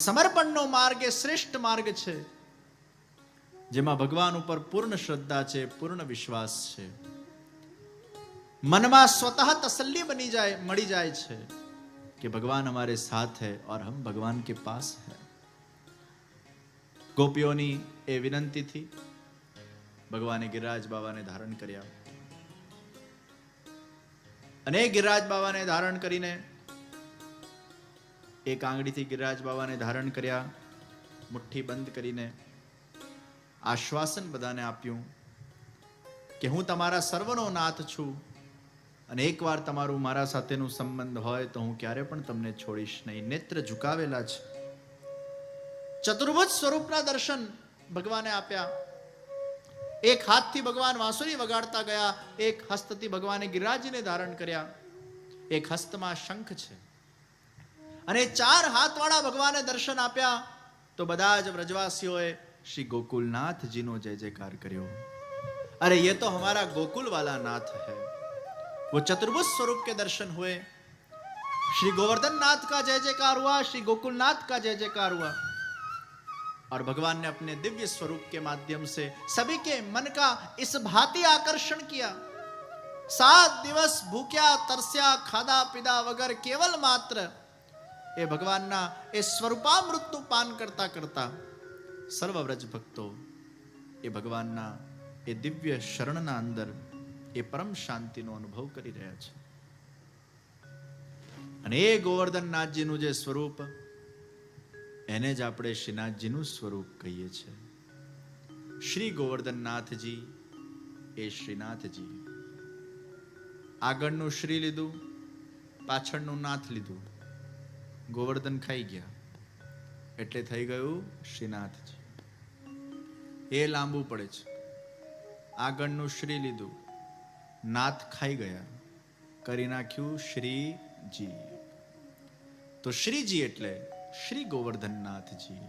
સમર્પણનો માર્ગ એ શ્રેષ્ઠ માર્ગ છે, જેમાં ભગવાન ઉપર પૂર્ણ શ્રદ્ધા છે, પૂર્ણ વિશ્વાસ છે, મનમાં સ્વતઃ તસલ્લી મળી જાય છે कि भगवान हमारे साथ है और हम भगवान के पास है। गोपियोनी ए विनंती थी, भगवाने गिरिराज बाबा ने धारण कर्या अने गिरिराज बाबा ने धारण करीने एक आंगड़ी थी गिरिराज बाबा ने धारण कर्या, मुट्ठी बंद करीने आश्वासन बधाने आप्युं कि हूँ तमारा सर्वनो नाथ छूं અને એકવાર તમારું મારા સાથેનું સંબંધ હોય તો હું ક્યારે પણ તમને છોડીશ નહીં. નેત્ર ઝુકાવેલા છે. ચતુર્ભુજ સ્વરૂપના દર્શન ભગવાને આપ્યા. એક હાથથી ભગવાન વાંસુરી વગાડતા ગયા, એક હસ્તથી ભગવાને ગિરિરાજને ધારણ કર્યા, એક હસ્તમાં શંખ છે અને 4 હાથવાળા ભગવાને દર્શન આપ્યા તો બધા જ વ્રજવાસીઓએ શ્રી ગોકુલનાથજીનો જય જયકાર કર્યો. અરે ये तो हमारा गोकुल वाला नाथ है. वो चतुर्भुज स्वरूप के दर्शन हुए, श्री गोवर्धन नाथ का जय जयकार हुआ, श्री गोकुलनाथ का जय जयकार हुआ और भगवान ने अपने दिव्य स्वरूप के माध्यम से सभी के मन का इस भांति आकर्षण किया. 7 दिवस भूख्या तरस्या खादा पीदा वगर केवल मात्र ए भगवानना ए स्वरूपामृतનું પાન કરતા કરતા સર્વ વ્રજ ભક્તો એ ભગવાનના એ દિવ્ય શરણના અંદર એ પરમ શાંતિનો અનુભવ કરી રહ્યા છે. અને એ ગોવર્ધનનાથજીનું જે સ્વરૂપ એને જ આપણે શ્રીનાથજીનું સ્વરૂપ કહીએ છીએ. શ્રી ગોવર્ધનનાથજી એ શ્રીનાથજી. આગળનું શ્રી લીધું, પાછળનું નાથ લીધું, ગોવર્ધન ખાઈ ગયા એટલે થઈ ગયું શ્રીનાથજી. એ લાંબુ પડે છે. આગળનું શ્રી લીધું, नाथ खाई गया, करी नाख्यू श्रीजी. तो श्रीजी एटले श्री गोवर्धननाथ जी.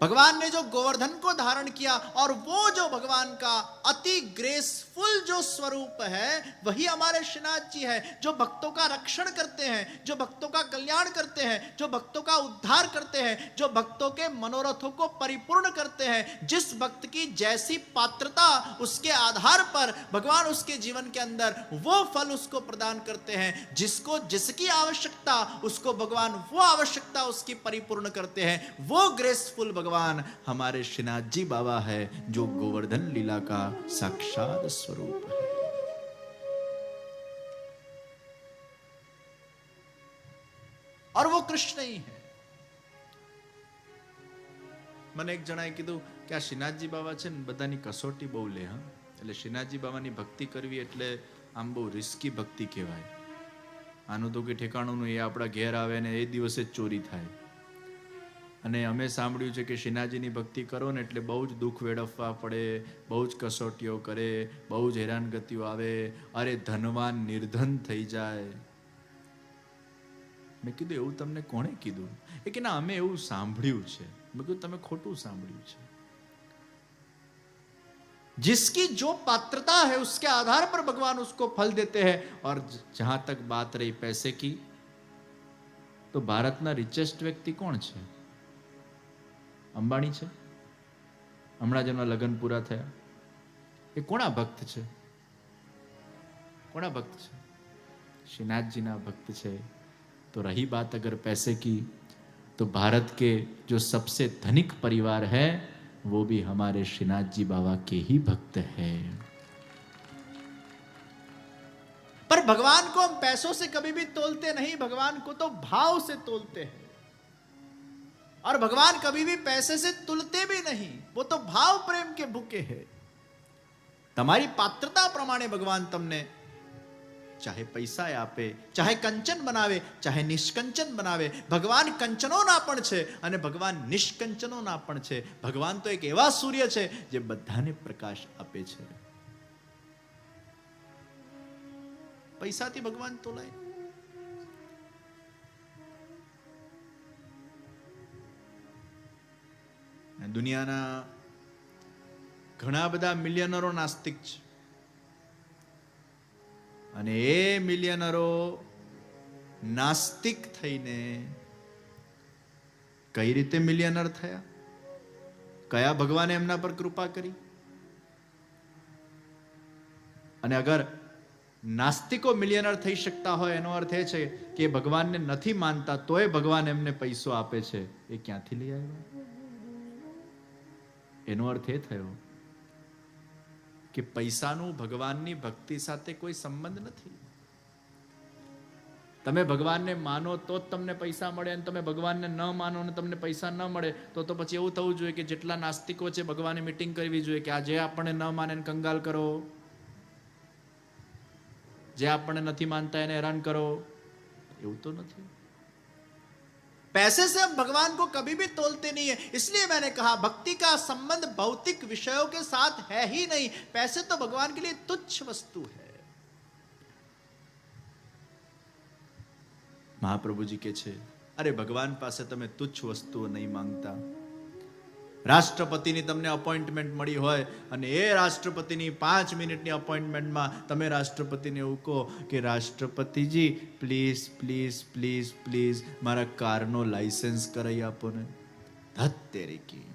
भगवान ने जो गोवर्धन को धारण किया और वो जो भगवान का अति ग्रेसफुल जो स्वरूप है वही हमारे श्रीनाथ जी है, जो भक्तों का रक्षण करते हैं, जो भक्तों का कल्याण करते हैं, जो भक्तों का उद्धार करते हैं, जो भक्तों के मनोरथों को परिपूर्ण करते हैं. जिस भक्त की जैसी पात्रता उसके आधार पर भगवान उसके जीवन के अंदर वो फल उसको प्रदान करते हैं. जिसको जिसकी आवश्यकता उसको भगवान वो आवश्यकता उसकी परिपूर्ण करते हैं. वो ग्रेसफुल भगवान हमारे श्रीनाथ जी बाबा है, जो गोवर्धन लीला का साक्षात स्वरूप है. और वो कृष्ण ही है. મને એક જણાએ કીધું કે આ શ્રીનાથજી બાબા છે ને બધાની કસોટી બહુ લે. હા, એટલે શ્રીનાથજી બાબાની ભક્તિ કરવી એટલે આમ બહુ રિસ્કી ભક્તિ કહેવાય. આનું તો કે ઠેકાણું નહીં, એ આપણા ઘેર આવે ને એ દિવસે જ ચોરી થાય. અને અમે સાંભળ્યું છે કે શ્રીનાથજીની ભક્તિ કરો ને એટલે બહુ જ દુઃખ વેડફવા પડે, બહુ જ કસોટીઓ કરે, બહુ જ હેરાનગતિઓ આવે, અરે ધનવાન નિર્ધન થઈ જાય. મેં કીધું એવું તમને કોણે કીધું? એ કે ના અમે એવું સાંભળ્યું છે. મેં કીધું તમે ખોટું સાંભળ્યું છે. जिसकी जो पात्रता है उसके आधार पर भगवान उसको फल देते हैं. और जहां तक बात रही पैसे की, तो भारतना रिचेस्ट व्यक्ति कौन છે? અંબાણી છે. હમણાં જેમના લગ્ન પૂરા થયા એ કોના ભક્ત છે? કોના ભક્ત છે? श्रीनाथजीना भक्त છે. तो रही बात अगर पैसे की, तो भारत के जो सबसे धनिक परिवार है वो भी हमारे श्रीनाथ जी बाबा के ही भक्त हैं. पर भगवान को हम पैसों से कभी भी तोलते नहीं, भगवान को तो भाव से तोलते हैं. और भगवान कभी भी पैसे से तुलते भी नहीं, वो तो भाव प्रेम के भूखे हैं. તમારી પાત્રતા પ્રમાણે ભગવાન તમને ચાહે પૈસા આપે, ચાહે કંચન બનાવે, ચાહે નિષ્કંચન બનાવે. ભગવાન કંચનોના પણ છે અને ભગવાન નિષ્કંચનોના પણ છે. ભગવાન તો એક એવા સૂર્ય છે જે બધાને પ્રકાશ આપે છે. પૈસાથી ભગવાન તોલાય? દુનિયાના ઘણા બધા મિલિયનરો નાસ્તિક છે અને એ મિલિયનરો નાસ્તિક થઈને કઈ રીતે મિલિયનર થયા? કયા ભગવાને એમના પર કૃપા કરી? અને અગર નાસ્તિકો મિલિયનર થઈ શકતા હોય એનો અર્થ એ છે કે ભગવાનને નથી માનતા તોય ભગવાન એમને પૈસો આપે છે. એ ક્યાંથી લઈ આવ્યા? એનો અર્થ એ થયો કે પૈસાનું ભગવાનની ભક્તિ સાથે કોઈ સંબંધ નથી. તમે ભગવાનને માનો તો જ તમને પૈસા મળે, અને તમે ભગવાનને ન માનો અને તમને પૈસા ન મળે તો પછી એવું થવું જોઈએ કે જેટલા નાસ્તિકો છે ભગવાને મીટિંગ કરવી જોઈએ કે આ જે આપણને ન માને એને કંગાલ કરો, જે આપણને નથી માનતા એને હેરાન કરો. એવું તો નથી. पैसे से हम भगवान को कभी भी तोलते नहीं है. इसलिए मैंने कहा भक्ति का संबंध भौतिक विषयों के साथ है ही नहीं. पैसे तो भगवान के लिए तुच्छ वस्तु है. મહાપ્રભુજી કે છે અરે ભગવાન પાસે તમે તુચ્છ વસ્તુઓ નહીં માંગતા. રાષ્ટ્રપતિની તમને અપોઇન્ટમેન્ટ મળી હોય અને એ રાષ્ટ્રપતિની 5 મિનિટની અપોઇન્ટમેન્ટમાં તમે રાષ્ટ્રપતિને એવું કહો કે રાષ્ટ્રપતિજી પ્લીઝ પ્લીઝ પ્લીઝ પ્લીઝ મારા કારનો લાયસન્સ કરાવી આપો ને. ધત તેરી કી.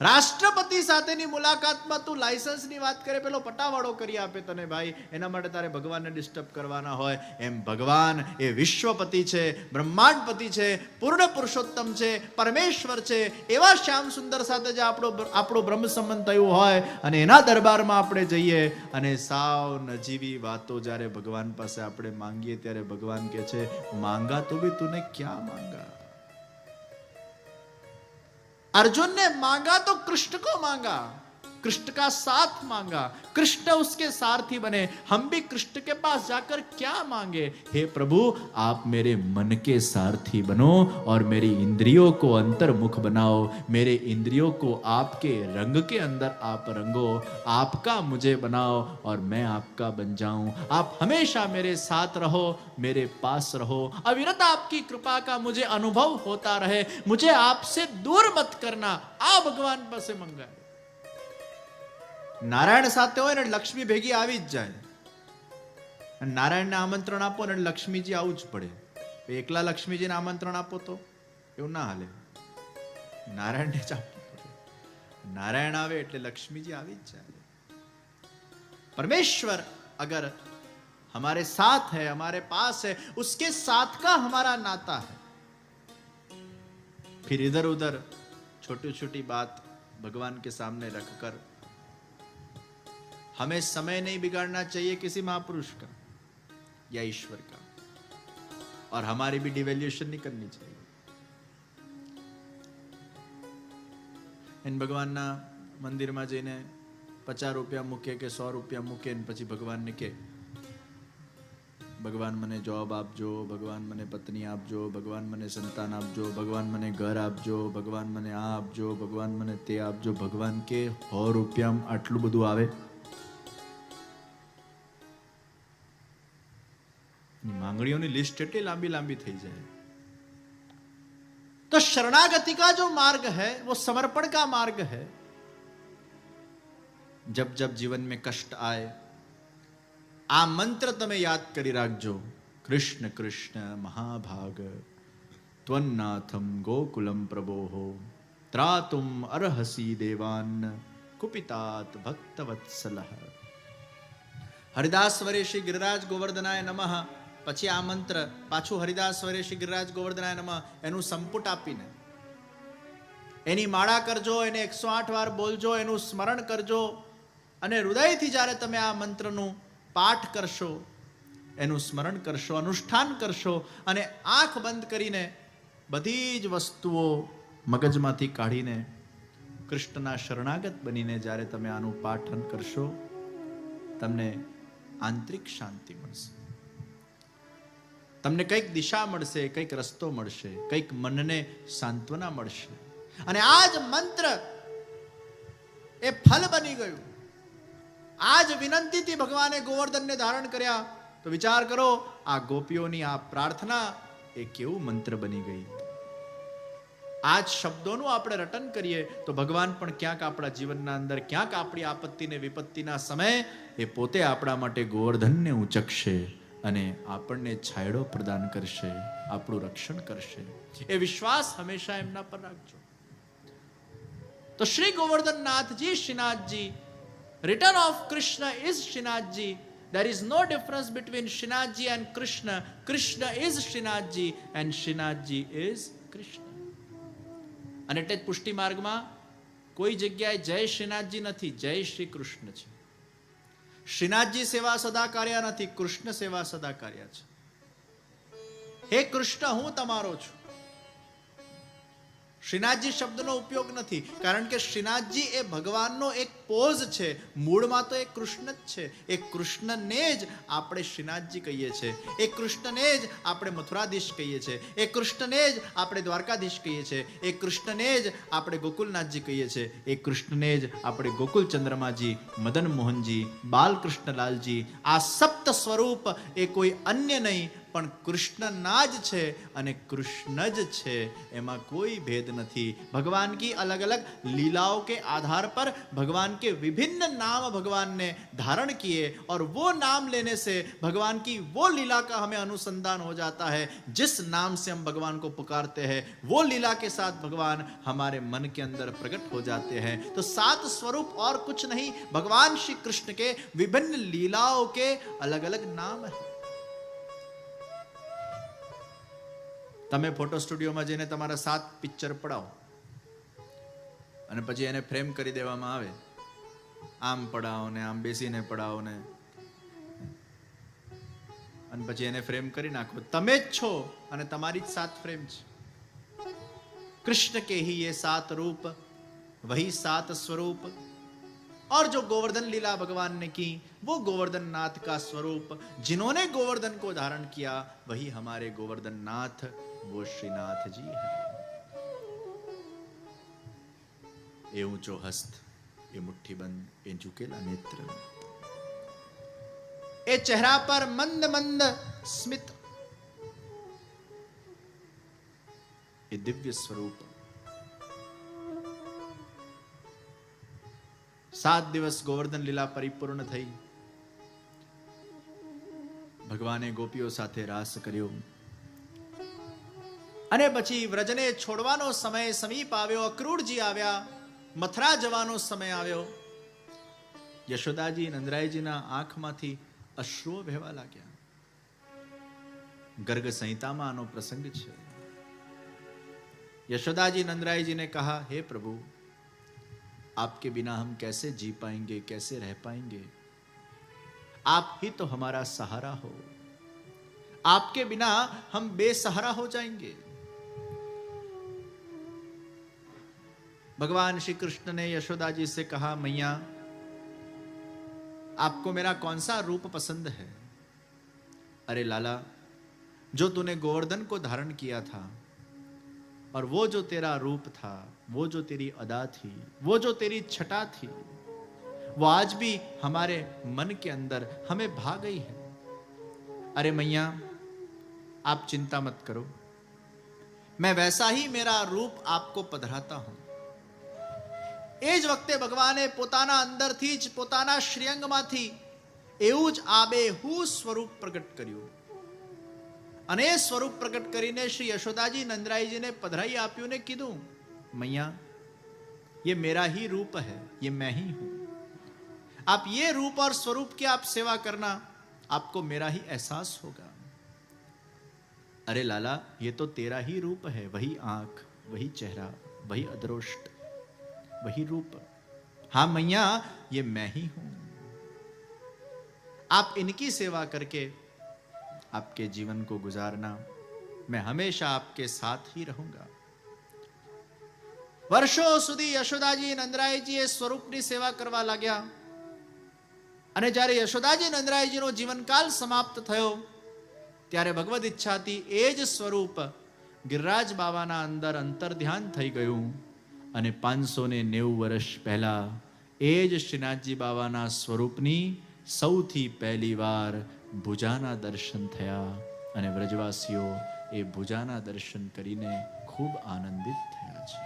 રાષ્ટ્રપતિ સાથેની મુલાકાતમાં તું લાયસન્સની વાત કરે, પેલો પટાવાળો કરી આપે તને ભાઈ. એના માટે તારે ભગવાનને ડિસ્ટર્બ કરવાના હોય. એમ ભગવાન એ વિશ્વપતિ છે, બ્રહ્માંડપતિ છે, પૂર્ણ પુરુષોત્તમ છે, પરમેશ્વર છે. એવા શ્યામ સુંદર સાથે જે આપણો બ્રહ્મ સંબંધ થયું હોય અને એના દરબારમાં આપણે જઈએ અને સાવ નજીવી વાતો જ્યારે ભગવાન પાસે આપણે માંગીએ ત્યારે ભગવાન કહે છે માંગા તો भी तूने क्या मांगा. अर्जुन ने मांगा तो कृष्ण को मांगा, कृष्ण का साथ मांगा, कृष्ण उसके सारथी बने. हम भी कृष्ण के पास जाकर क्या मांगे? हे प्रभु आप मेरे मन के सारथी बनो और मेरी इंद्रियों को अंतर्मुख बनाओ. मेरे इंद्रियों को आपके रंग के अंदर आप रंगो. आपका मुझे बनाओ और मैं आपका बन जाऊं. आप हमेशा मेरे साथ रहो, मेरे पास रहो. अविरत आपकी कृपा का मुझे अनुभव होता रहे. मुझे आपसे दूर मत करना. आ भगवान પાસે મંગાય. નારાયણ સાથે હોય ને લક્ષ્મી ભેગી આવી જ જાય. નારાયણને આમંત્રણ આપો ને લક્ષ્મીજી આવું જ પડે. એકલા લક્ષ્મીજીને આમંત્રણ આપો તો એવું ના હાલે. નારાયણને જ આપવું પડે. નારાયણ આવે એટલે લક્ષ્મીજી આવી જ જાય. परमेश्वर अगर हमारे साथ है, हमारे पास है, उसके साथ का हमारा नाता है. फिर इधर उधर छोटी छोटी बात भगवान के सामने रखकर हमें समय नहीं बिगाड़ना चाहिए किसी महापुरुष का या ईश्वर का, और हमारी भी डिवेल्यूशन नहीं करनी चाहिए. इन भगवान ना मंदिर में जईने 50 रुपया मूके के 100 रुपया मूके पछी भगवान ने के भगवान मने जॉब आपजो, भगवान मने पत्नी आपजो, भगवान मने संतान आपजो, भगवान मने घर आपजो, भगवान मने आ आपजो, भगवान मने ते आपजो. भगवान के 100 रुपया आटલું બધું આવે? मांगड़ियों लिस्ट एटली लांबी लांबी थी जाए. तो शरणागति का जो मार्ग है वो समर्पण का मार्ग है. जब जब जीवन में कष्ट आए आ मंत्र तमे याद करी राखजो. कृष्ण कृष्ण महाभाग त्वन्नाथम गोकुलम प्रभोः त्रातुम अर्हसि देवान् कुपितात भक्तवत्सलः. हरिदास वरे श्री गिरिराज गोवर्धनाय नमः. પછી આ મંત્ર પાછું હરિદાસ વરે શ્રી ગિરિરાજ ગોવર્ધનાય નમઃ એનું સંપુટ આપીને એની માળા કરજો, એને 108 વાર બોલજો, એનું સ્મરણ કરજો અને હૃદયથી જ્યારે તમે આ મંત્રનું પાઠ કરશો, એનું સ્મરણ કરશો, અનુષ્ઠાન કરશો અને આંખ બંધ કરીને બધી જ વસ્તુઓ મગજમાંથી કાઢીને કૃષ્ણના શરણાગત બનીને જ્યારે તમે આનું પાઠન કરશો તમને આંતરિક શાંતિ મળશે. તમને કઈક દિશા મળશે, કઈક રસ્તો મળશે, કઈક મનને સાંત્વના મળશે. અને આ જ મંત્ર એ ફલ બની ગયું. આ જ વિનંતીથી ભગવાને ગોવર્ધનને ધારણ કર્યા. તો વિચાર કરો આ ગોપીઓની આ પ્રાર્થના એ કેવું મંત્ર બની ગઈ. આ જ શબ્દોનું આપણે રટન કરીએ તો ભગવાન પણ ક્યાંક આપણા જીવનના અંદર, ક્યાંક આપણી આપત્તિ ને વિપત્તિના સમયે એ પોતે આપણા માટે ગોવર્ધનને ઉચકશે અને આપણને છાયડો પ્રદાન કરશે, આપણું રક્ષણ કરશે. એ વિશ્વાસ હંમેશા એમના પર રાખજો. તો Shri Govardhannathji Shrinathji, return of Krishna is Srinathji. There is no difference between Srinathji and Krishna. Krishna is Srinathji and Srinathji is Krishna. અને એટલે જ પુષ્ટિ માર્ગમાં કોઈ જગ્યાએ જય શ્રીનાથજી નથી, જય શ્રી કૃષ્ણ છે. શ્રીનાથજી સેવા સદા કાર્ય નથી, કૃષ્ણ સેવા સદા કાર્ય છે. હે કૃષ્ણ, હું તમારો છું. શ્રીનાથજી શબ્દનો ઉપયોગ નથી, કારણ કે શ્રીનાથજી એ ભગવાનનો એક પોઝ છે. મૂળમાં તો એ કૃષ્ણ જ છે. એ કૃષ્ણને જ આપણે શ્રીનાથજી કહીએ છીએ. એ કૃષ્ણને જ આપણે મથુરાધીશ કહીએ છીએ. એ કૃષ્ણને જ આપણે દ્વારકાધીશ કહીએ છીએ. એ કૃષ્ણને જ આપણે ગોકુલનાથજી કહીએ છીએ. એ કૃષ્ણને જ આપણે ગોકુલ ચંદ્રમાજી, મદન મોહનજી, બાલકૃષ્ણલાલજી. આ સપ્ત સ્વરૂપ એ કોઈ અન્ય નહીં પણ કૃષ્ણના જ છે અને કૃષ્ણ જ છે. એમાં કોઈ ભેદ નથી. भगवान की अलग अलग लीलाओं के आधार पर भगवान के विभिन्न नाम भगवान ने धारण किए और वो नाम लेने से भगवान की वो लीला का हमें अनुसंधान हो जाता है. जिस नाम से हम भगवान को पुकारते हैं वो लीला के साथ भगवान हमारे मन के अंदर प्रकट हो जाते हैं. तो 7 स्वरूप और कुछ नहीं, भगवान श्री कृष्ण के विभिन्न लीलाओं के अलग अलग नाम है. તમે ફોટો સ્ટુડિયોમાં જઈને તમારા 7 પિક્ચર પડાવો અને પછી એને ફ્રેમ કરી દેવામાં આવે. આમ પડાવો ને આમ બેસીને પડાવો ને, અને પછી એને ફ્રેમ કરી નાખો. તમે જ છો અને તમારી જ 7 ફ્રેમ છે. कृष्ण के ही ये 7 रूप, वही 7 स्वरूप. और जो गोवर्धन लीला भगवान ने की वो गोवर्धन नाथ का स्वरूप. जिन्होंने गोवर्धन को धारण किया वही हमारे गोवर्धन नाथ, वो श्रीनाथ जी है. ये ऊंचो हस्त, ये मुट्ठी बंद, ये झुकेला नेत्र, ये चेहरा पर मंद मंद स्मित, ये दिव्य स्वरूप. 7 દિવસ ગોવર્ધન લીલા પરિપૂર્ણ થઈ. ભગવાને ગોપીઓ સાથે રાસ કર્યો અને પછી વ્રજને છોડવાનો સમય સમીપ આવ્યો. અક્રૂરજી આવ્યા, મથુરા જવાનો સમય આવ્યો. યશોદાજી નંદરાયજીના આંખમાંથી અશ્રુઓ વહેવા લાગ્યા. गर्ग संहिताમાં આનો પ્રસંગ છે. यशोदाजी नंदराय जी ने कहा, हे प्रभु, आपके बिना हम कैसे जी पाएंगे, कैसे रह पाएंगे? आप ही तो हमारा सहारा हो. आपके बिना हम बेसहारा हो जाएंगे. भगवान श्री कृष्ण ने यशोदा जी से कहा, मैया, आपको मेरा कौन सा रूप पसंद है? अरे लाला, जो तूने गोवर्धन को धारण किया था और वो जो तेरा रूप था, वो जो तेरी अदा थी, वो जो तेरी छटा थी, वो आज भी हमारे मन के अंदर हमें भा गई है. अरे मैया, आप चिंता मत करो, मैं वैसा ही मेरा रूप आपको पधराता हूं. એ જ વખતે ભગવાને પોતાના અંદરથી જ પોતાના શ્રીઅંગમાંથી એવું જ આબેહૂ સ્વરૂપ પ્રગટ કર્યું અને એ સ્વરૂપ પ્રગટ કરીને શ્રી યશોદાજી નંદરાયજીને પધરાઈ આપ્યું ને કીધું, मैया, ये मेरा ही रूप है, ये मैं ही हूं. आप ये रूप और स्वरूप की आप सेवा करना, आपको मेरा ही एहसास होगा. अरे लाला, ये तो तेरा ही रूप है. वही आंख, वही चेहरा, वही अदरोष्ट, वही रूप. हाँ मैया, ये मैं ही हूं. आप इनकी सेवा करके आपके जीवन को गुजारना, मैं हमेशा आपके साथ ही रहूंगा. વર્ષો સુધી યશોદાજી નંદરાયજી એ સ્વરૂપની સેવા કરવા લાગ્યા અને જ્યારે યશોદાજી નંદરાયજીનો જીવનકાલ સમાપ્ત થયો ત્યારે ભગવદ ઈચ્છાથી એ જ સ્વરૂપ ગિરિરાજ બાબાના અંદર અંતર્ધ્યાન થઈ ગયું અને 590 વર્ષ પહેલા એ જ શ્રીનાથજી બાબાના સ્વરૂપની સૌથી પહેલી વાર ભુજાના દર્શન થયા અને વ્રજવાસીઓ એ ભુજાના દર્શન કરીને ખૂબ આનંદિત થયા છે.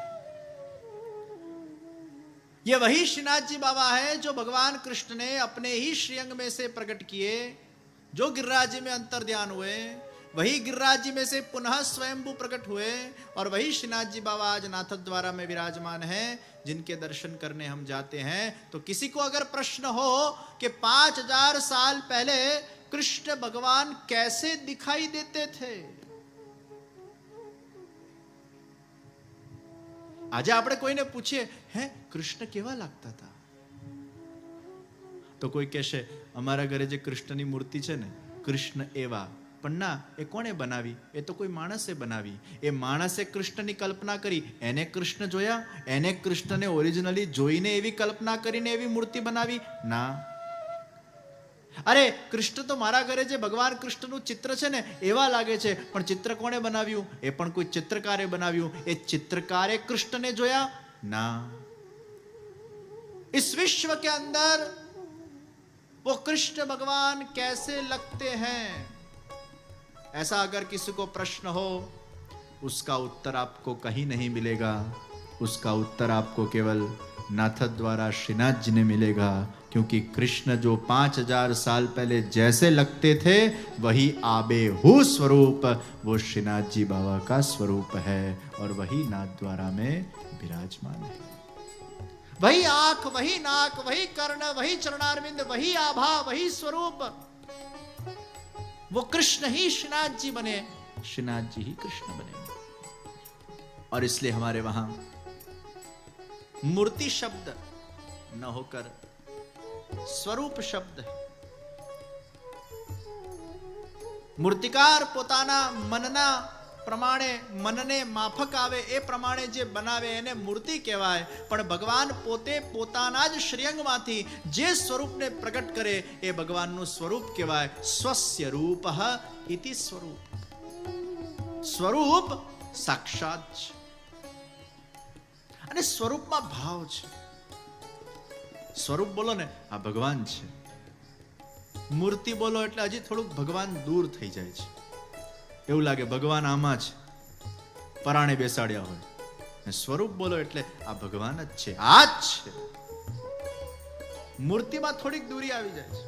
ये वही श्रीनाथ जी बाबा है जो भगवान कृष्ण ने अपने ही श्रीअंग में से प्रकट किए जो गिरिराज जी में अंतर ध्यान हुए, वही गिरिराज जी में से पुनः स्वयंभू प्रकट हुए, और वही श्रीनाथ जी बाबा आज नाथ द्वारा में विराजमान हैं, जिनके दर्शन करने हम जाते हैं। तो किसी को अगर प्रश्न हो कि 5000 साल पहले कृष्ण भगवान कैसे दिखाई देते थे, આજે આપણે કોઈને પૂછીએ, હે કૃષ્ણ કેવા લાગતા હતા, તો કોઈ કહેશે અમારા ઘરે જે કૃષ્ણની મૂર્તિ છે ને, કૃષ્ણ એવા. પણ ના, એ કોણે બનાવી? એ તો કોઈ માણસે બનાવી. એ માણસે કૃષ્ણની કલ્પના કરી, એને કૃષ્ણ જોયા, એને કૃષ્ણને ઓરિજિનલી જોઈને એવી કલ્પના કરીને એવી મૂર્તિ બનાવી? ના. અરે કૃષ્ણ તો મારા ઘરે જે ભગવાન કૃષ્ણનું ચિત્ર છે ને એવા લાગે છે, પણ ચિત્ર કોણે બનાવ્યું? એ પણ કોઈ ચિત્રકારે બનાવ્યું. એ ચિત્રકારે કૃષ્ણને જોયા? ના. इस विश्व के अंदर वो कृष्ण भगवान कैसे लगते हैं, ऐसा अगर किसी को प्रश्न हो, उसका उत्तर आपको कहीं नहीं मिलेगा. उसका उत्तर आपको केवल नाथ द्वारा श्रीनाथ जी ने मिलेगा. क्योंकि कृष्ण जो 5000 साल पहले जैसे लगते थे, वही आबेहू स्वरूप वो श्रीनाथ जी बाबा का स्वरूप है, और वही नाथ द्वारा में विराजमान है. वही आंख, वही नाक, वही कर्ण, वही चरणारविंद, वही आभा, वही स्वरूप. वो कृष्ण ही श्रीनाथ जी बने, श्रीनाथ जी ही कृष्ण बने. और इसलिए हमारे वहां मूर्ति शब्द न होकर स्वरूप शब्द है. મૂર્તિકાર પોતાના મનના પ્રમાણે, મનને માફક આવે એ પ્રમાણે જે બનાવે એને મૂર્તિ કહેવાય. પણ ભગવાન પોતે પોતાના જ શ્રીઅંગમાંથી જે સ્વરૂપને પ્રગટ કરે એ ભગવાનનું સ્વરૂપ કહેવાય. સ્વસ્ય રૂપઃ ઇતિ સ્વરૂપ. સ્વરૂપ સાક્ષાત છે, અને સ્વરૂપમાં ભાવ છે. સ્વરૂપ બોલો ને, આ ભગવાન છે. મૂર્તિ બોલો એટલે હજી થોડુંક ભગવાન દૂર થઈ જાય છે. એવું લાગે ભગવાન આમાં છે, પરાણે બેસાડ્યા હોય. સ્વરૂપ બોલો એટલે આ ભગવાન જ છે, આ જ છે. મૂર્તિમાં થોડીક દૂરી આવી જાય છે.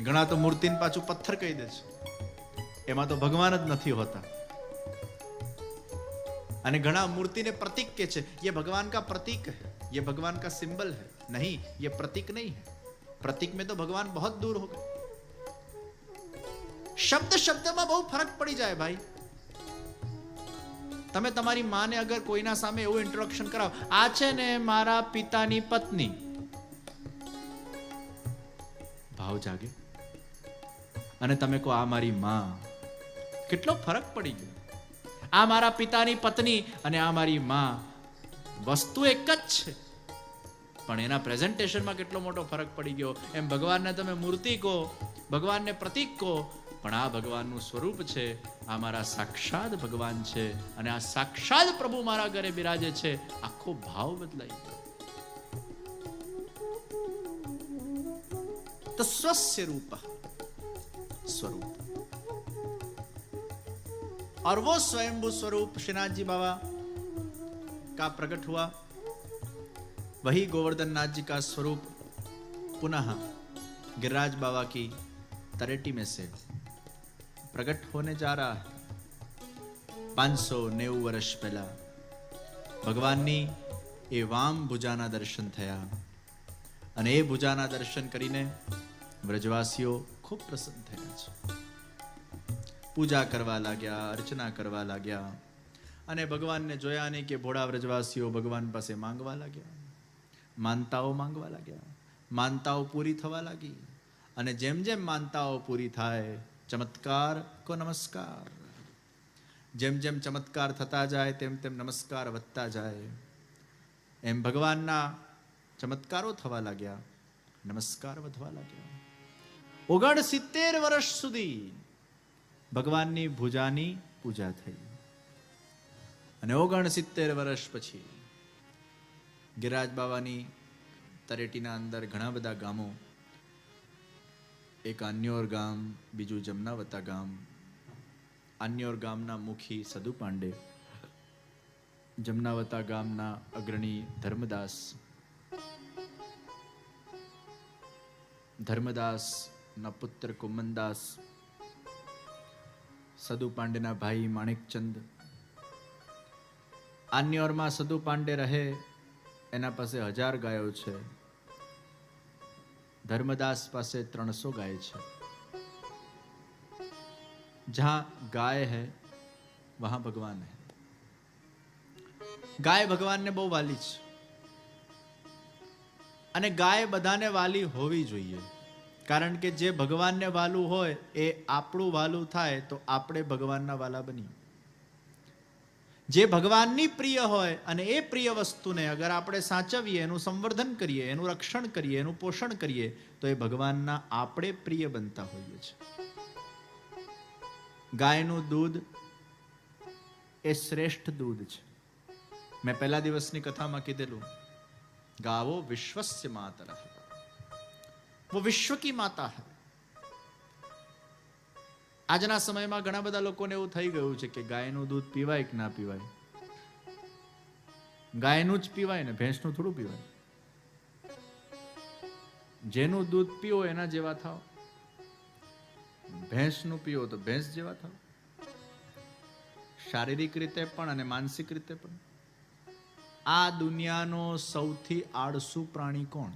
ઘણા તો મૂર્તિને પાછું પથ્થર કહી દે છે, એમાં તો ભગવાન જ નથી હોતા. અને ઘણા મૂર્તિને પ્રતીક કે છે, ये भगवान का प्रतीक है, ये भगवान का सिंबल है. नहीं, ये प्रतीक नहीं है. प्रतीक में तो भगवान बहुत दूर हो गए. શબ્દ શબ્દમાં બહુ ફરક પડી જાય ભાઈ. તમે તમારી માને અગર કોઈના સામે એવું ઇન્ટ્રોડક્શન કરાવો, આ છે ને મારા પિતાની પત્ની, ભાવ જાગે. અને તમે કહો આ મારી માં, કેટલો ફરક પડી ગયો. આ મારા પિતાની પત્ની અને આ મારી માં, વસ્તુ એક જ છે, પણ એના પ્રેઝન્ટેશનમાં કેટલો મોટો ફરક પડી ગયો. એમ ભગવાનને તમે મૂર્તિ કહો, ભગવાનને પ્રતીક કહો, પણ આ ભગવાનનું સ્વરૂપ છે. આ મારા સાક્ષાત ભગવાન છે, અને આ સાક્ષાત પ્રભુ મારા ઘરે બિરાજે છે. આખો ભાવ બદલાઈ ગયો. તો સ્વસ્ય રૂપ स्वरूप, और वो स्वयंभू स्वरूप श्रीनाथ जी बाबा का प्रकट हुआ. वही गोवर्धन नाथ जी का स्वरूप पुनः गिरिराज बाबा की तरेटी में से प्रकट होने जा रहा है. 590 વર્ષ પહેલા ભગવાનની એ વામ ભુજાના દર્શન થયા, અને એ ભુજાના દર્શન કરીને વ્રજવાસીઓ ખૂબ પ્રસન્ન થયા છે. પૂજા કરવા લાગ્યા, અર્ચના કરવા લાગ્યા, અને ભગવાનને જોયા નહીં કે ભોળા વ્રજવાસીઓ ભગવાન પાસે માંગવા લાગ્યા, માનતાઓ માંગવા લાગ્યા. માનતાઓ પૂરી થવા લાગી, અને જેમ જેમ માનતાઓ પૂરી થાય, ચમત્કાર કો નમસ્કાર, જેમ જેમ ચમત્કાર થતા જાય તેમ તેમ નમસ્કાર વધતા જાય. એમ ભગવાનના ચમત્કારો થવા લાગ્યા, નમસ્કાર વધવા લાગ્યા. 69 વર્ષ સુધી ભગવાનની ભુજાની પૂજા થઈ, અને 69 વર્ષ પછી ગિરિરાજ બાબાની તરેટીના અંદર ઘણા બધા ગામો, એક આન્યોર ગામ, બીજું જમનાવતા ગામ. આન્યોર ગામના મુખી સદુ પાંડે, જમનાવતા ગામના અગ્રણી ધર્મદાસ ના પુત્ર કુમનદાસ, સદુ પાંડેના ભાઈ માણેકચંદ. આન્યોરમાં સદુ પાંડે રહે, એના પાસે 1000 ગાયો છે. ધર્મદાસ પાસે 300 ગાય છે. જહાં ગાય है वहां भगवान है. ગાય ભગવાનને બહુ વાલી છે અને ગાય બધાને વાલી હોવી જોઈએ, કારણ કે જે ભગવાનને વાલું હોય એ આપણું વાલું થાય તો આપણે ભગવાનના વાલા બનીએ. જે ભગવાનની પ્રિય હોય અને એ પ્રિય વસ્તુને અગર આપણે સાચવીએ, એનું સંવર્ધન કરીએ, એનું રક્ષણ કરીએ, એનું પોષણ કરીએ તો એ ભગવાનના આપણે પ્રિય બનતા હોઈએ છીએ. ગાયનું દૂધ એ શ્રેષ્ઠ દૂધ છે. મેં પહેલા દિવસની કથામાં કીધેલું, ગાવો વિશ્વસ્ય માતરઃ, वो विश्व की माता है. આજના સમયમાં ઘણા બધા લોકોને એવું થઈ ગયું છે કે ગાયનું દૂધ પીવાય કે ના પીવાય. ગાયનું જ પીવાય ને ભેંસનું થોડું પીવાય. જેનું દૂધ પીવો એના જેવા થાવ, ભેંસનું પીવો તો ભેંસ જેવા થાવ, શારીરિક રીતે પણ અને માનસિક રીતે પણ. આ દુનિયાનો સૌથી આળસુ પ્રાણી કોણ?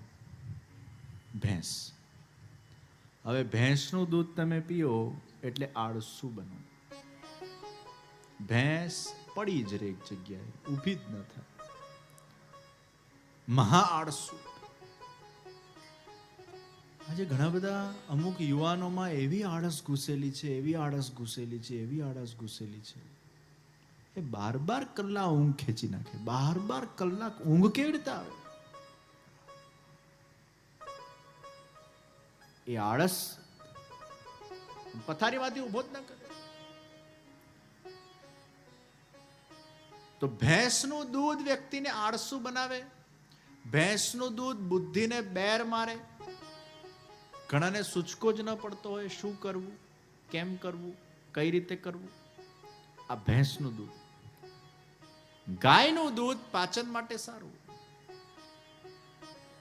ભેંસ. હવે ભેંસનું દૂધ તમે પીઓ એટલે આળસુ બનો. ભેંસ પડી જ રહે એક જગ્યાએ, ઊભી જ ન થાય, મહા આળસુ. આજે ઘણા બધા અમુક યુવાનોમાં એવી આળસ ઘૂસેલી છે, એવી આળસ ઘૂસેલી છે, એવી આળસ ઘૂસેલી છે, એ 12 કલાક ઊંઘ ખેંચી નાખે. 12 કલાક ઊંઘ કેવી રીતે આવે? એ આળસ પથારીમાંથી ઉભો જ ન કરે. તો ભેંસનું દૂધ વ્યક્તિને આળસુ બનાવે. ભેંસનું દૂધ બુદ્ધિને બેર મારે. ઘણાને સૂચકો જ ન પડતો હોય શું કરવું, કેમ કરવું, કઈ રીતે કરવું. આ ભેંસનું દૂધ. ગાયનું દૂધ પાચન માટે સારું.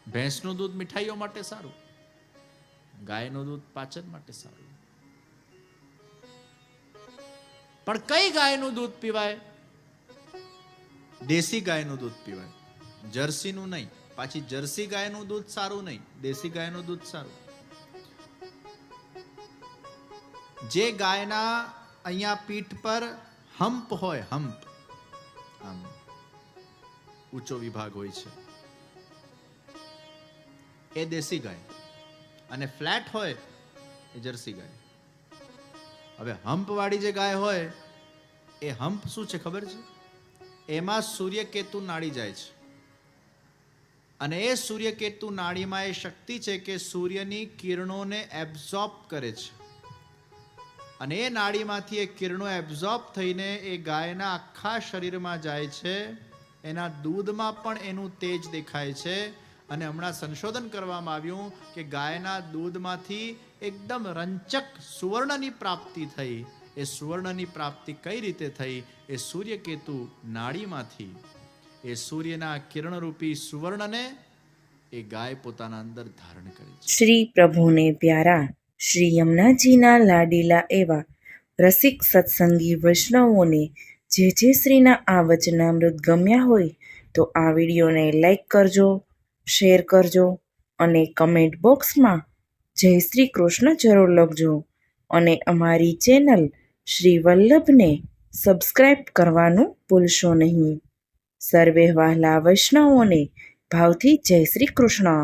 ભેંસનું દૂધ મીઠાઈઓ માટે સારું, ગાયનું દૂધ પાચન માટે સારું. પણ કઈ ગાયનું દૂધ પીવાય? દેશી ગાયનું દૂધ પીવાય, જર્સીનું નહીં. પાછી જર્સી ગાયનું દૂધ સારું નહીં, દેશી ગાયનું દૂધ સારું. જે ગાયના અહીંયા પીઠ પર હમ્પ હોય, હમ્પ આમ ઊંચો વિભાગ હોય છે, એ દેશી ગાય, અને ફ્લેટ હોય એ જર્સી ગાય. હવે હમ્પ વાળી જે ગાય હોય એ હમ્પ શું છે ખબર છે? એમાં સૂર્યકેતુ નાડી જાય છે, અને એ સૂર્યકેતુ નાડીમાં એ શક્તિ છે કે સૂર્યની કિરણોને એબ્ઝોર્બ કરે છે, અને એ નાડીમાંથી એ કિરણો એબ્ઝોર્બ થઈને એ ગાયના આખા શરીરમાં જાય છે. એના દૂધમાં પણ એનું તેજ દેખાય છે. અને હમણાં સંશોધન કરવામાં આવ્યું કે ગાયના દૂધમાંથી એકદમ રંચક સુવર્ણની પ્રાપ્તિ થઈ. એ સુવર્ણની પ્રાપ્તિ કઈ રીતે થઈ? એ સૂર્યકેતુ નાડીમાંથી એ સૂર્યના કિરણરૂપી સુવર્ણને એ ગાય પોતાના અંદર ધારણ કરે છે. શ્રી પ્રભુને પ્યારા શ્રી યમુનાજીના લાડીલા એવા રસિક સત્સંગી વૈષ્ણવોને જે શ્રીના આ વચનામૃત ગમ્યા હોય તો આ વિડીયોને લાઈક કરજો, શેર કરજો અને કમેન્ટ બોક્સમાં જય શ્રી કૃષ્ણ જરૂર લખજો. અને અમારી ચેનલ શ્રી વલ્લભને સબસ્ક્રાઈબ કરવાનું ભૂલશો નહીં. સર્વે વહાલા વૈષ્ણવોને ભાવથી જય શ્રી કૃષ્ણ.